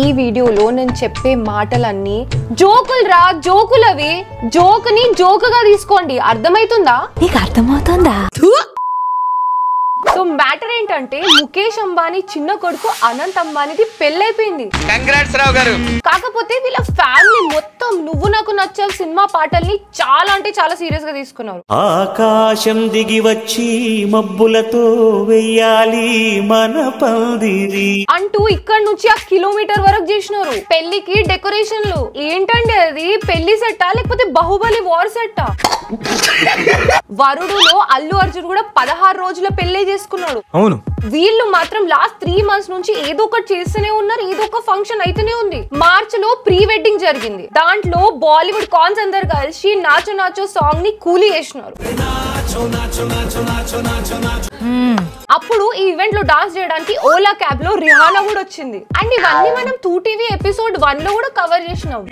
ఈ వీడియోలో నేను చెప్పే మాటలన్నీ జోకులు జోకులవి జోక్ని జోకుగా తీసుకోండి అర్థమైతుందా నీకు అర్థమవుతుందా సో మ్యాటర్ ఏంటంటే ముఖేష్ అంబానీ చిన్న కొడుకు అనంత్ అంబానీది పెళ్ళైపోయింది కంగ్రాట్స్ రావు గారు కాకపోతే వీళ్ళ ఫ్యామిలీ మొత్తం నువ్వు నాకు నచ్చావు సినిమా పాటల్ని చాలా అంటే చాలా సీరియస్ గా తీసుకున్నారు ఆకాశం దిగి వచ్చి మబ్బులతో వెయ్యాలి మన పందిరి అంటూ ఇక్కడ నుంచి ఆ కిలోమీటర్ వరకు చేసినారు పెళ్లికి డెకరేషన్లు ఏంటండి అది పెళ్లి సెట్టా లేకపోతే బాహుబలి వార్ సెట్టా వరుడులో అల్లు అర్జున్ కూడా 16 రోజుల పెళ్లి చేసుకున్నాడు అవును వీళ్ళు మాత్రం లాస్ట్ 3 months నుంచి ఏదో ఒకటి చేస్తూనే ఉన్నారు ఏదో ఒక ఫంక్షన్ అయితేనే ఉంది మార్చ్ లో ప్రీ వెడ్డింగ్ జరిగింది దాంట్లో బాలీవుడ్ కాన్స్ అందరు కలిసి నాచో నాచో సాంగ్ ని కూలీ చేసినారు అప్పుడు ఈ ఈవెంట్ లో డాన్స్ చేయడానికి ఓలా క్యాబ్ లో రిహానా కూడా వచ్చింది అండ్ ఇవన్నీ మనం 2TV ఎపిసోడ్ 1 లో కూడా కవర్ చేసినాం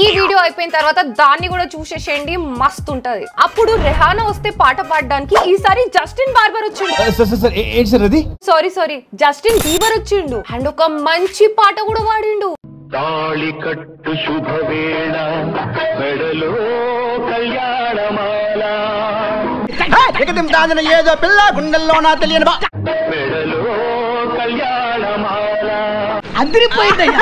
ఈ వీడియో అయిపోయిన తర్వాత దాన్ని కూడా చూసేసేయండి మస్తు ఉంటది అప్పుడు రెహానా వస్తే పాట పాడడానికి ఈసారి జస్టిన్ బార్బర్ వచ్చిండు సారీ జస్టిన్ బీబర్ వచ్చిండు అండ్ ఒక మంచి పాట కూడా పాడిండు తాళి కట్టు శుభవేళ మెడలో కళ్యాణమాల ఏదో పిల్ల గుండెల్లో నా తెలియని మెడలో కళ్యాణమాల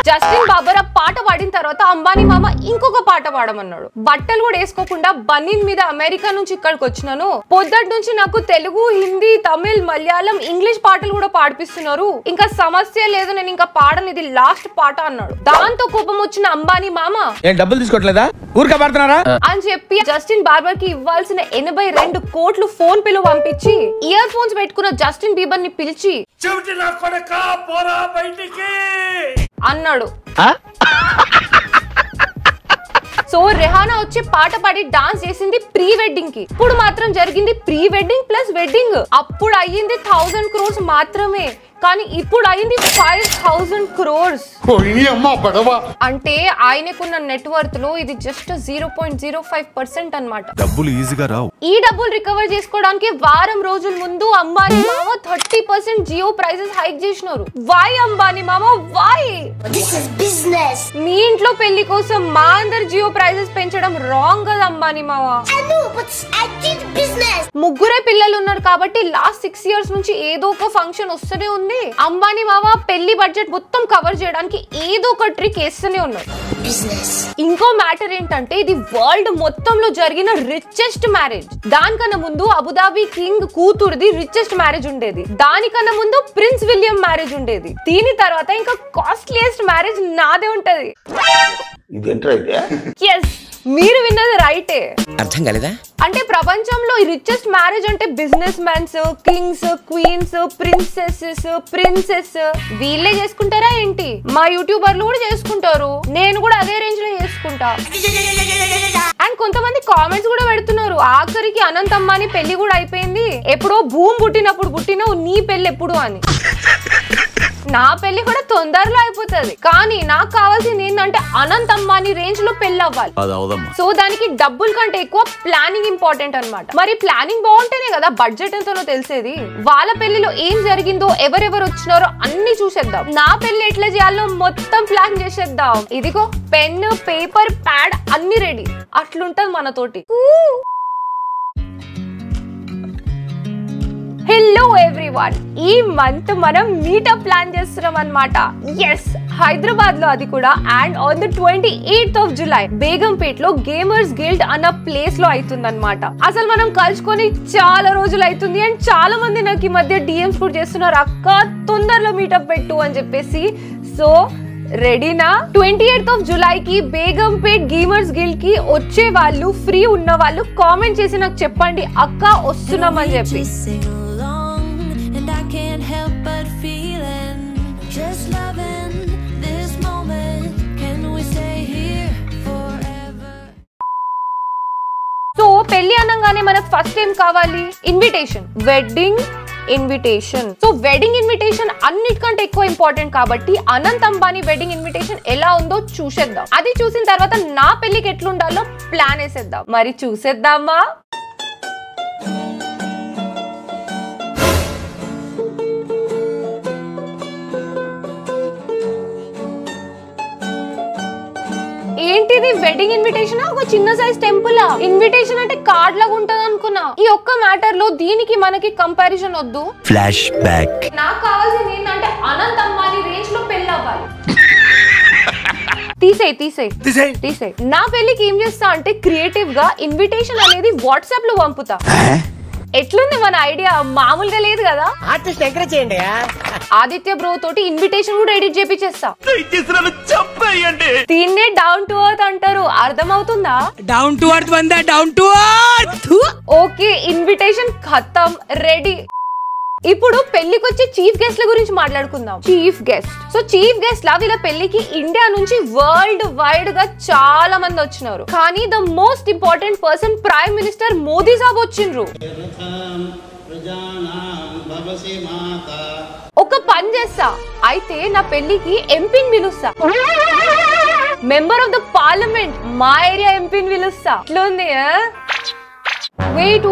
జస్టిన్ బాబర్ ఆ పాట పాడిన తర్వాత అంబానీ మామ ఇంకొక పాట పాడమన్నాడు బట్టలు కూడా వేసుకోకుండా బనీన్ మీద అమెరికా నుంచి ఇక్కడికి వచ్చినాను పొద్దుటి నుంచి నాకు తెలుగు హిందీ తమిళ్ మలయాళం ఇంగ్లీష్ పాటలు కూడా పాడిపిస్తున్నారు ఇంకా సమస్య లేదు నేను ఇంకా పాడను ఇది లాస్ట్ పాట అన్నాడు దాంతో కోపం వచ్చిన అంబానీ మామ డబ్బులు తీసుకోవట్లేదా ఊరికే పాడుతున్నారా అని చెప్పి జస్టిన్ బార్బర్ కి ఇవ్వాల్సిన 82 కోట్లు ఫోన్ పేలో పంపించి ఇయర్ ఫోన్స్ పెట్టుకున్న జస్టిన్ బీబర్ ని పిలిచి అన్నాడు సో రెహానా వచ్చి పాట పాడి డాన్స్ చేసింది ప్రీ వెడ్డింగ్ కి ఇప్పుడు మాత్రం జరిగింది ప్రీ వెడ్డింగ్ ప్లస్ వెడ్డింగ్ అప్పుడు అయ్యింది 1000 crores మాత్రమే కానీ ఇప్పుడు అయింది 5000 crores అంటే ఆయనకున్న నెట్వర్త్ లో ఇది జస్ట్ 0.05% అన్నమాట డబ్బులు ఈజీగా రావు ఈ డబ్బులు రికవర్ చేసుకోవడానికి వారం రోజుల ముందు అంబానీ మామ 30% జియో ప్రైసెస్ హైక్ చేసినారు వై అంబానీ మామ వై మీ ఇంట్లో పెళ్లి కోసం మా అందరు జియో ప్రైసెస్ పెంచడం రాంగ్ కదా అంబానీ మామ ముగ్గురే పిల్లలు ఉన్నారు కాబట్టి లాస్ట్ 6 years నుంచి ఏదో ఒక ఫంక్షన్ వస్తూనే ఉంది అంబానీ మామ పెళ్లి బడ్జెట్ మొత్తం కవర్ చేయడానికి ఏదో ఒక ట్రిక్ వేస్తూనే ఉన్నారు ఇంకో మ్యాటర్ ఏంటంటే ఇది వరల్డ్ మొత్తంలో జరిగిన రిచెస్ట్ మ్యారేజ్ దానికన్నా ముందు అబుదాబి కింగ్ కూతురుది రిచెస్ట్ మ్యారేజ్ ఉండేది దానికన్నా ముందు ప్రిన్స్ విలియం మ్యారేజ్ ఉండేది దీని తర్వాత ఇంకా కాస్ట్లీయెస్ట్ మ్యారేజ్ నాదే ఉంటది మీరు విన్నది రైటే అర్థం కాలేదా అంటే ప్రపంచంలో రిచెస్ట్ మ్యారేజ్ అంటే business mans kings queens princess వీళ్ళే చేసుకుంటారా ఏంటి మా యూట్యూబర్లు కూడా చేసుకుంటారు నేను కూడా అదే రేంజ్ లో చేసుకుంటా అండ్ కొంతమంది కామెంట్స్ కూడా పెడుతున్నారు ఆఖరికి అనంత్ అంబానీ పెళ్లి కూడా అయిపోయింది ఎప్పుడో భూమి పుట్టినప్పుడు పుట్టినవు నీ పెళ్లి ఎప్పుడు అని నా పెళ్లి కూడా తొందరలో అయిపోతుంది కానీ నాకు కావాల్సింది ఏంటంటే అనంత్ అంబానీ రేంజ్ లో పెళ్లి అవ్వాలి సో దానికి డబ్బుల కంటే ఎక్కువ ప్లానింగ్ ఇంపార్టెంట్ అన్నమాట మరి ప్లానింగ్ బాగుంటేనే కదా బడ్జెట్ ఎంతనో తెలిసేది వాళ్ళ పెళ్లిలో ఏం జరిగిందో ఎవరెవరు వచ్చినారో అన్ని చూసేద్దాం నా పెళ్లి ఎట్లా చేయాలో మొత్తం ప్లాన్ చేసేద్దాం ఇదిగో పెన్ పేపర్ ప్యాడ్ అన్ని రెడీ అట్లుంటది మనతోటి హలో ఎవ్రీవన్ ఈ మంత్ మనం మీటప్ ప్లాన్ చేస్తున్నాం అన్నమాట ఎస్ హైదరాబాద్ లో అది కూడా and on the 28th of July Begumpet లో గేమర్స్ గిల్డ్ అన్న ప్లేస్ లో అవుతుందన్నమాట అసలు మనం కలుసుకొని చాలా రోజులు అవుతుంది అండ్ చాలా మంది నాకు ఈ మధ్య డిఎంస్ కూడా చేస్తున్నారు అక్క తొందరలో మీటప్ పెట్టు అని చెప్పేసి సో రెడీనా 28th of July కి బేగంపేట్ గేమర్స్ గిల్డ్ కి వచ్చే వాళ్ళు ఫ్రీ ఉన్న వాళ్ళు కామెంట్ చేసి నాకు చెప్పండి అక్క వస్తున్నామని చెప్పి సో పెళ్లి అనగానే మనకు ఫస్ట్ ఏం కావాలి invitation wedding invitation. So wedding invitation అన్నిటికంటే ఎక్కువ ఇంపార్టెంట్ కాబట్టి అనంత్ అంబానీ వెడ్డింగ్ ఇన్విటేషన్ ఎలా ఉందో చూసేద్దాం. అది చూసిన తర్వాత నా పెళ్లికి ఎట్లుండాలో ప్లాన్ వేసేద్దాం. మరి చూసేద్దామా? ఏంటిది వెడ్డింగ్ ఇన్విటేషన్? ఒక చిన్న సైజ్ టెంపుల్. ఇన్విటేషన్ అంటే కార్డ్ లాగా ఉంటది అనుకున్నా. ఈ ఒక్క మ్యాటర్ లో దీనికి మనకి కంపారిజన్ వద్దు. Flash back. నాకు కావాల్సింది ఏంటంటే అనంత్ అంబానీ రేంజ్ లో పెళ్లి అవ్వాలి. తీసేయ్. నా పెళ్లికి ఏం చేస్తా అంటే క్రియేటివ్ గా ఇన్విటేషన్ అనేది వాట్సాప్ లో పంపుతా. ఎట్లుంది మన ఐడియా? మామూలుగా లేదు కదా. ఆర్టిస్ట్ ఎంకరేజ్ చేయండి. ఆదిత్య బ్రో తోటి ఇన్విటేషన్ కూడా ఎడిట్ చేపిచేస్తా. దీన్నే డౌన్ టు ఎర్త్ అంటారు. అర్థమవుతుందా? డౌన్ టు ఎర్త్ వందా, down to earth. Okay, invitation ఖతం, రెడీ. ఇప్పుడు పెళ్లికి వచ్చే చీఫ్ గెస్ట్ ల గురించి మాట్లాడుకుందాం. Chief guest. So chief guest లా వీళ్ళ పెళ్లికి ఇండియా నుంచి వరల్డ్ వైడ్ గా చాలా మంది వచ్చినారు. కానీ the most important person prime minister Modi సాబ్ వచ్చిండ్రు. ఒక పని చేస్తా అయితే నా పెళ్లికి ఎంపీని పిలుస్తా. మెంబర్ ఆఫ్ ద పార్లమెంట్ మా ఏరియా ఎంపీని పిలుస్తా. ఇట్లుంది. వెయిట్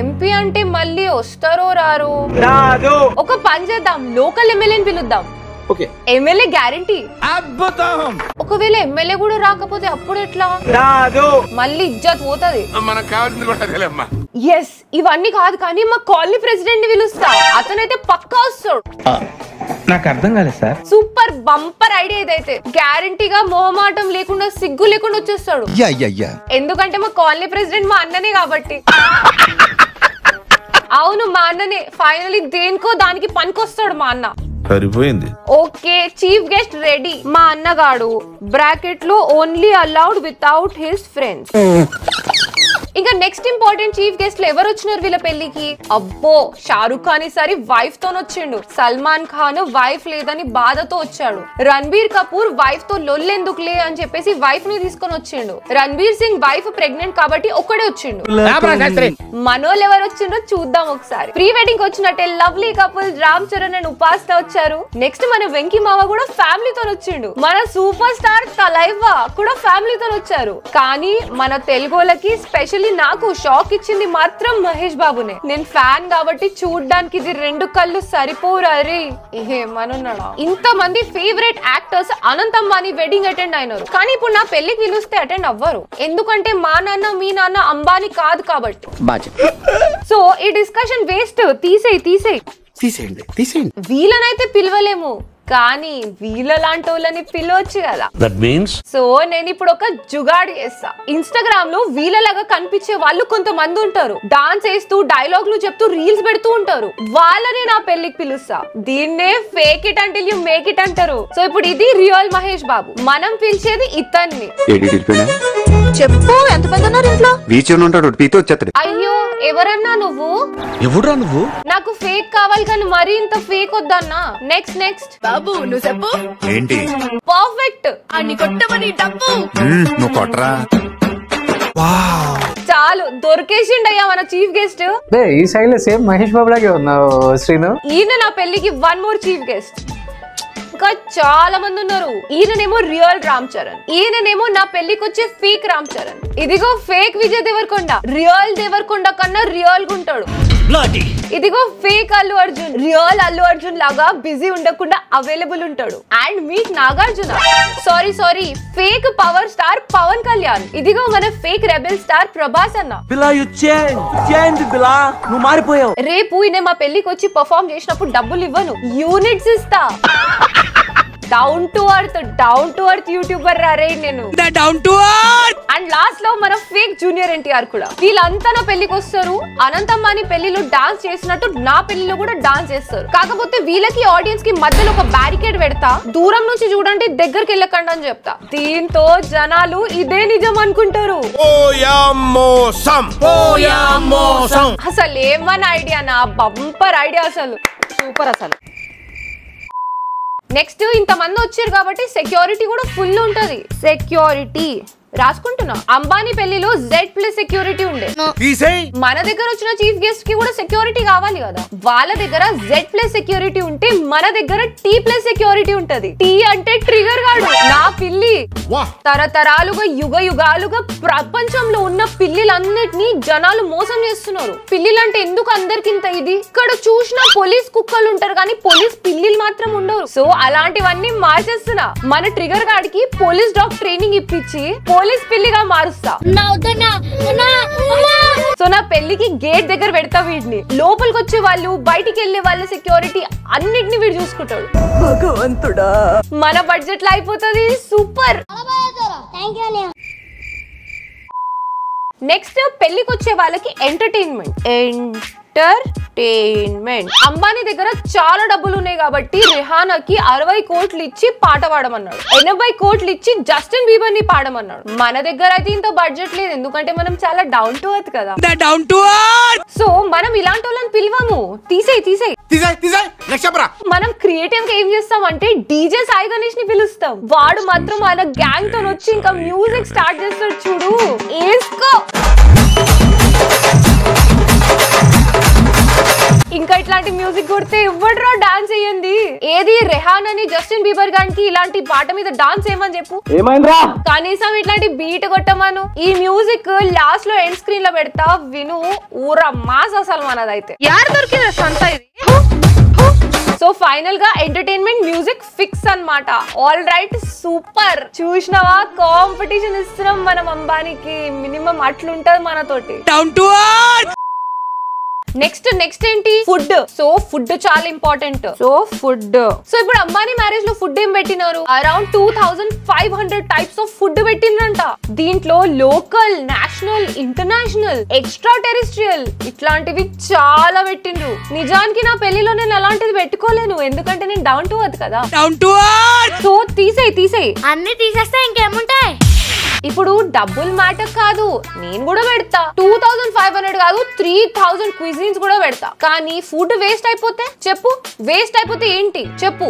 ఎంపీ అంటే మళ్ళీ వస్తారో రారు? ఒక పని చేద్దాం, లోకల్ ఎమ్మెల్యేని పిలుద్దాం. MLA guarantee. ఒకవేళ ఎమ్మెల్యే కూడా రాకపోతే అప్పుడు ఎట్లా? మళ్ళీ ఇజ్జత్ పోతది. ఎస్, ఇవన్నీ కాదు కానీ మా కాలనీ ప్రెసిడెంట్ ని పిలుస్తా. అతనైతే పక్కా వస్తాడు. నాకు అర్థం కాలేదు సార్. సూపర్ బంపర్ ఐడియా ఇదైతే. గ్యారంటీగా మొహమాటం లేకుండా సిగ్గు లేకుండా వచ్చేస్తాడు. ఎందుకంటే మా కాలనీ ప్రెసిడెంట్ మా అన్ననే కాబట్టి. అవును, మా అన్ననే. ఫైనలీ దేనికో దానికి పనికొస్తాడు మా అన్న. సరిపోయింది. Okay, chief guest ready. మా అన్నగాడు బ్రాకెట్ లో only allowed without his friends. ఇంకా నెక్స్ట్ ఇంపార్టెంట్ చీఫ్ గెస్ట్ ఎవరు వచ్చినారు వీళ్ళ పెళ్లికి? అబ్బో, షారుఖ్ ఖాన్ ఈసారి వైఫ్ తో వచ్చిండు. సల్మాన్ ఖాన్ వైఫ్ లేదని బాధతో వచ్చాడు. రణబీర్ కపూర్ వైఫ్ తో లొల్లెందుకులే అని చెప్పేసి వైఫ్ ని తీసుకొని వచ్చిండు. రణబీర్ సింగ్ వైఫ్ ప్రెగ్నెంట్ కాబట్టి ఒక్కడే వచ్చిండు. మనోళ్ళు ఎవరు వచ్చిండ్రో చూద్దాం ఒకసారి. ప్రీ వెడ్డింగ్ వచ్చినట్టే lovely couple Ram Charan and Upasana వచ్చారు. నెక్స్ట్ మన వెంకీ మావ కూడా ఫ్యామిలీతో వచ్చిండు. మన సూపర్ స్టార్ తలైవా కూడా ఫ్యామిలీతో వచ్చారు. కానీ మన తెలుగులకి స్పెషల్లీ నాకు షాక్ ఇచ్చింది మాత్రం మహేష్ బాబునే. నేను ఫ్యాన్ కాబట్టి చూడ్డానికి ఇది రెండు కళ్ళు సరిపోరా రే. ఏమనున్నాడా? ఇంత మంది favourite actors Anant Ambani wedding attend అయినారు. కానీ ఇప్పుడు నా పెళ్లికి పిలిస్తే అటెండ్ అవ్వరు. ఎందుకంటే మా నాన్న మీ నాన్న అంబానీ కాదు కాబట్టి. సో ఈ డిస్కషన్ వేస్ట్. తీసేయండి. వీళ్ళనైతే పిలవలేము కానీ వీళ్ళ లాంటి వాళ్ళని పిలవచ్చు కదా. సో నేను ఇప్పుడు ఒక జుగాడు చేస్తా. ఇన్స్టాగ్రామ్ లో వీళ్ళలాగా కనిపించే వాళ్ళు కొంతమంది ఉంటారు. డాన్స్ వేస్తూ డైలాగులు చెప్తూ రీల్స్ పెడుతూ ఉంటారు. వాళ్ళని నా పెళ్లికి పిలుస్తా. దీన్నే fake it until you make it అంటారు. సో ఇప్పుడు ఇది రియల్ మహేష్ బాబు. మనం పిలిచేది ఇతన్ని. చెప్పు, ఎంత మంది ఉన్నారు ఇంట్లో? అయ్యో, ఎవరన్నా నువ్వు? ఎవడురా నువ్వు? నాకు ఫేక్ కావాలి కానీ మరీ ఇంత ఫేక్ వద్దన్నా. నెక్స్ట్ బాబు నువ్వు చెప్పు. ఏంటి? పర్ఫెక్ట్. అన్ని కొట్టమని డబ్బు. నువ్వు కొట్టరా. చాలు, దొరికేసిండయ్యా మన చీఫ్ గెస్ట్. ఈ సైడ్ లో సేమ్ మహేష్ బాబు లాగే ఉన్నావు శ్రీను. ఈయన నా పెళ్లికి వన్ మోర్ చీఫ్ గెస్ట్. ఇంకా చాలా మంది ఉన్నారు. ఈయననేమో రియల్ రామ్ చరణ్, ఈయననేమో నా పెళ్లికి వచ్చే ఫేక్ రామ్ చరణ్. ఇదిగో ఫేక్ విజయ్ దేవరకొండ. రియల్ దేవరకొండ కన్నా రియల్ గా ఉంటాడు. ఇదిగో ఫేక్ అల్లు అర్జున్. రియల్ అల్లు అర్జున్ లాగా బిజీ ఉండకుండా అవైలబుల్ ఉంటాడు. And meet Nagarjuna. Sorry fake power star Pawan Kalyan. ఇదిగో మన ఫేక్ రెబెల్ స్టార్ ప్రభాస్ అన్న. నువ్వు మారిపోయావు. రేపు ఈయన మా పెళ్లికి వచ్చి పర్ఫార్మ్ చేసినప్పుడు డబ్బులు ఇవ్వను, యూనిట్స్ ఇస్తా. డౌన్ టు ఎర్త్ యూట్యూబర్ రారే నేను. అండ్ లాస్ట్ లో మన ఫేక్ జూనియర్ ఎన్టీఆర్ కూడా. వీళ్ళంతా నా పెళ్లికి వస్తారు. అనంత్ అంబానీ పెళ్లిలో డాన్స్ చేసినట్టు నా పెళ్లిలో కూడా డాన్స్ చేస్తారు. కాకపోతే వీళ్ళకి ఆడియన్స్ కి మధ్యలో ఒక బ్యారికేడ్ పెడతా. దూరం నుంచి చూడండి, దగ్గరికి వెళ్ళకండి అని చెప్తా. దీంతో జనాలు ఇదే నిజం అనుకుంటారు. అసలు ఏమన్నా ఐడియా? నా బంపర్ ఐడియా అసలు. సూపర్ అసలు. నెక్స్ట్ ఇంతమంది వచ్చారు కాబట్టి సెక్యూరిటీ కూడా ఫుల్ ఉంటది. సెక్యూరిటీ రాసుకుంటున్నా. అంబానీ పెళ్లిలో Z+ సెక్యూరిటీ ఉండే. మన దగ్గర వచ్చిన చీఫ్ గెస్ట్ కి కూడా సెక్యూరిటీ కావాలి కదా. వాళ్ళ దగ్గర Z+ సెక్యూరిటీ ఉంటే మన దగ్గర T+ సెక్యూరిటీ ఉంటది. T అంటే ట్రిగర్ గాడు. నా పిల్లి తరతరాలుగా యుగాలుగా ప్రపంచంలో ఉన్న పిల్లిలన్నిటినీ జనాలు మోసం చేస్తున్నారు. పిల్లిలంటే ఎందుకు అందరికి ఇంత ఇది? ఇక్కడ చూసిన పోలీస్ కుక్కలు ఉంటారు కానీ పోలీస్ పిల్లిలు మాత్రం ఉండరు. సో అలాంటివన్నీ మార్చేస్తున్నా. మన ట్రిగర్ గాడికి పోలీస్ డాగ్ ట్రైనింగ్ ఇప్పించి పోలీస్ పిల్లిగా మారుస్తా. సో నా పెళ్లికి గేట్ దగ్గర పెడతా వీడిని. లోపలికి వచ్చే వాళ్ళు బయటికి వెళ్లే వాళ్ళ సెక్యూరిటీ అన్నిటిని వీడు చూసుకుంటాడు. భగవంతుడా, మన బడ్జెట్ లో అయిపోతుంది. సూపర్. నెక్స్ట్ పెళ్లికి వచ్చే వాళ్ళకి ఎంటర్టైన్మెంట్. అంబానీ దగ్గర చాలా డబ్బులు ఉన్నాయి కాబట్టి రిహానాకి 60 కోట్లు ఇచ్చి పాట పాడమన్నాడు. 80 కోట్లు ఇచ్చి జస్టిన్ బీబర్ ని పాడమన్నాడు. మన దగ్గర అయితే ఇంత బడ్జెట్ లేదు, ఎందుకంటే మనం చాలా డౌన్ టు ఎర్త్ కదా. సో మనం ఇలాంటి వాళ్ళని పిలవము. తీసేయి. మనం క్రియేటివ్ గా ఏం చేస్తాం అంటే డీజే సాయి గణేష్ ని పిలుస్తాం. వాడు మాత్రం మన గ్యాంగ్ తో వచ్చి ఇంకా మ్యూజిక్ స్టార్ట్ చేస్తాడు. చూడు, ఏస్కో. ఇంకా ఇట్లాంటి మ్యూజిక్ కొడితే ఇవ్వడ్రా డాన్స్ అయ్యింది. ఏది రెహానాని జస్టిన్ బీబర్ గానికి ఇలాంటి పాట మీద డాన్స్ ఏమని చెప్పు. కనీసం ఇట్లాంటి బీట్ కొట్టమను. ఈ మ్యూజిక్ లాస్ట్ లో ఎండ్ స్క్రీన్ లో పెడతా, విను. ఊర మాస్ అసలు మనదైతే. యార్ దొరికింది సంత ఇది. సో ఫైనల్ గా ఎంటర్టైన్మెంట్ మ్యూజిక్ ఫిక్స్ అన్నమాట. All right, super. చూసినావా, కాంపిటీషన్ ఇస్తున్నాం మనం అంబానీకి. మినిమం అట్లుంటది మనతోటి. Down to earth. నెక్స్ట్ ఏంటి? ఫుడ్. సో ఫుడ్ చాలా ఇంపార్టెంట్. సో ఇప్పుడు అంబానీ మ్యారేజ్ లో ఫుడ్ ఏం పెట్టినారు? అరౌండ్ 2500 టైప్స్ ఆఫ్ ఫుడ్ పెట్టిండ్రంట. దీంట్లో local, national, international, extra terrestrial ఇట్లాంటివి చాలా పెట్టిండ్రు. నిజానికి నా పెళ్లిలో నేను అలాంటిది పెట్టుకోలేను, ఎందుకంటే నేను డౌన్ టు ఎర్త్ కదా. సో తీసేయి. అన్ని తీసేస్తే ఇంకేముంటాయి? ఇప్పుడు డబ్బులు మ్యాటర్ కాదు, నేను కూడా పెడతా. 2500 కాదు, 3000 క్విజిన్స్ కూడా పెడతా. కానీ ఫుడ్ వేస్ట్ అయిపోతే చెప్పు. వేస్ట్ అయిపోతే ఏంటి చెప్పు.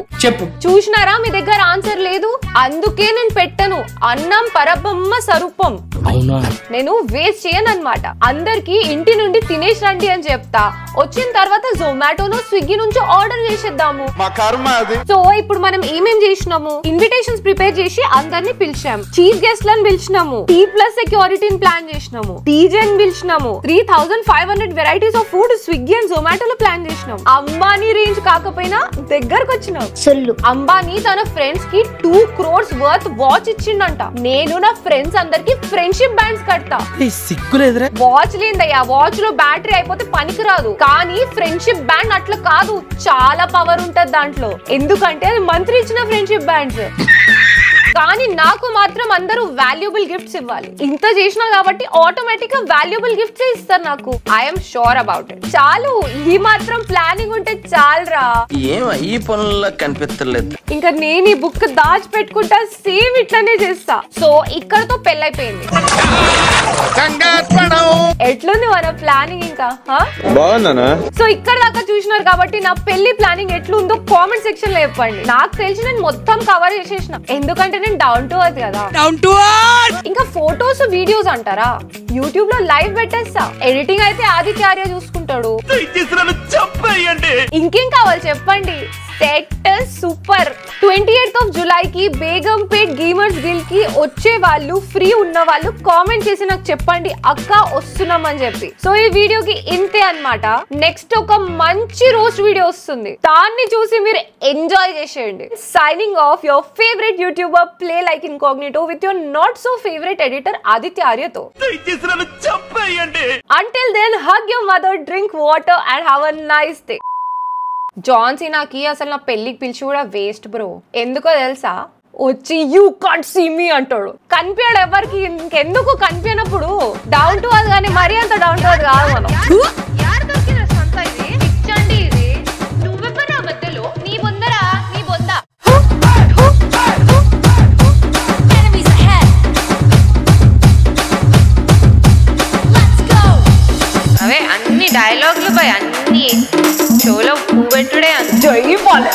చూసినారా, మీ దగ్గర ఆన్సర్ లేదు, అందుకే నేను పెట్టను. అన్నం పరబ్రహ్మ స్వరూపం. నేను వేస్ట్ చేయను అన్నమాట. అందరికి ఇంటి నుండి తినేసి రండి అని చెప్తా. వచ్చిన తర్వాత జొమాటోనో స్విగ్గీ నుంచి ఆర్డర్ చేసేద్దాము. సో ఇప్పుడు మనం ఏమేం చేసినాము? ఇన్విటేషన్స్ ప్రిపేర్ చేసి అందరినీ పిలిచాము. చీఫ్ గెస్ట్ లను పిలిచినాము. T+ సెక్యూరిటీని ప్లాన్ చేసినాము. డీజేని పిలిచినాము. 3500 varieties of food Swiggy and జొమాటోలో ప్లాన్ చేసినాము. అంబానీ రేంజ్ కాకపోయినా దగ్గరకు వచ్చినాం. అంబానీ తన ఫ్రెండ్స్ కి 2 crores వర్త్ వాచ్ ఇచ్చిండంట. నేను నా ఫ్రెండ్స్ అందరికి ఫ్రెండ్షిప్ బ్యాండ్స్ కడతా. వాచ్ లేదయ్యా, వాచ్ లో బ్యాటరీ అయిపోతే పనికిరాదు. కానీ ఫ్రెండ్షిప్ బ్యాండ్ అట్లా కాదు, చాలా పవర్ ఉంటది దాంట్లో. ఎందుకంటే అది మంత్రి ఇచ్చిన ఫ్రెండ్షిప్ బ్యాండ్స్. కానీ నాకు మాత్రం అందరూ వాల్యుబుల్ గిఫ్ట్స్ ఇవ్వాలి. ఇంత చేసినా కాబట్టి ఆటోమేటిక్ గా వాల్యుబుల్ గిఫ్ట్స్ ఇస్తారు నాకు. I'm sure about it. చాలు, ఈ మాత్రం ప్లానింగ్ ఉంటే చాలరా. ఈ పనుల్లో కనిపించలేదు. ఇంకా నేను ఈ బుక్ దాచి పెట్టుకుంటా, సేమ్ ఇట్లానే చేస్తా. సో ఇక్కడతో పెళ్ళైపోయింది. ఎట్లుంది మన ప్లానింగ్? ఇంకా బాగుందనా? సో ఇక్కడ దాకా చూసినారు కాబట్టి నా పెళ్లి ప్లానింగ్ ఎట్లుందో కామెంట్ సెక్షన్ లో చెప్పండి. నాకు తెలిసి నేను మొత్తం కవర్ చేసేసిన, ఎందుకంటే నేను డౌన్ టు ఎర్త్ కదా. ఇంకా ఫోటోస్, వీడియోస్ అంటారా, యూట్యూబ్ లో లైవ్ పెట్టేస్తా. ఎడిటింగ్ అయితే ఆదిత్య ఆర్య చూసుకుంటాడు. ఇంకేం కావాలి చెప్పండి. Set super. 28th July కి బేగంపేట్ గేమర్స్ గిల్డ్ కి వచ్చే వాళ్ళు, ఫ్రీ ఉన్న వాళ్ళు కామెంట్ చేసి నాకు చెప్పండి, అక్క వస్తున్నాం అని చెప్పి. సో ఈ వీడియోకి ఇంతే అన్నమాట. నెక్స్ట్ ఒక మంచి రోస్ట్ వీడియో వస్తుంది, దాన్ని చూసి మీరు ఎంజాయ్ చేసేయండి. Signing off, your favourite YouTuber play like incognito with your not so favourite editor Aditya ఆర్యతో. Until then, hug your mother, drink water and have a nice day. John సీనాకి అసలు నా పెళ్లికి పిలిచి కూడా వేస్ట్ బ్రో. ఎందుకో తెలుసా? వచ్చి యూ కాంట్ సీ మీ అంటాడు. కనిపించాడు ఎవరికి. ఇంకెందుకు కనిపించినప్పుడు డౌన్ టు అది, కానీ మరీ అంత డౌన్ టు అది కాదు మనం. మధ్యలో నీ బొందరా, నీ బొంద. అవే అన్ని డైలాగులు బై, అన్ని షోలో పువ్వెట్టుడే. జై బాలే.